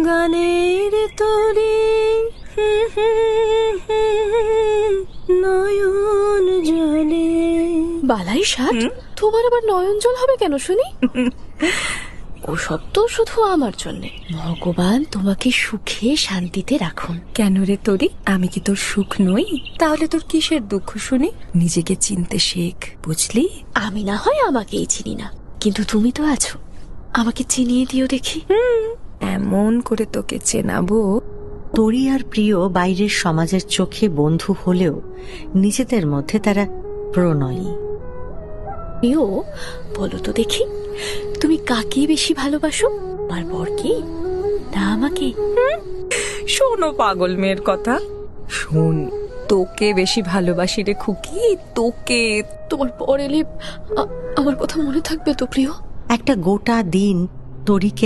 গানের তরি নয়ন জলে। বালাই ষাট, তোমার আবার নয়ন জল হবে কেন শুনি? ওসব তো শুধু আমার জন্যে। ভগবান তোমাকে সুখে শান্তিতে রাখুন। কেন রে তরি, আমি কি তোর সুখ নই? তাহলে তোর কিসের দুঃখ শুনি? নিজেকে চিনতে শেখ, বুঝলি? আমি না হয় আমাকেই চিনি না, কিন্তু তুমি তো আছো, আমাকে চিনিয়ে দিও দেখি। এমন করে তোকে চেনাবো। তরি আর প্রিয় বাইরের সমাজের চোখে বন্ধু হলেও নিজেদের মধ্যে তারা প্রণয়ী। প্রিয়, বলো তো দেখি, তুমি কাকে বেশি ভালোবাসো, আর বরকে না আমাকে? শোনো পাগল মেয়ের কথা, শোন, তোকে বেশি ভালোবাসি রে খুকি, তোকে। তোমার পর এলে আমার কথা মনে থাকবে তো প্রিয়? একটা গোটা দিন তরিকে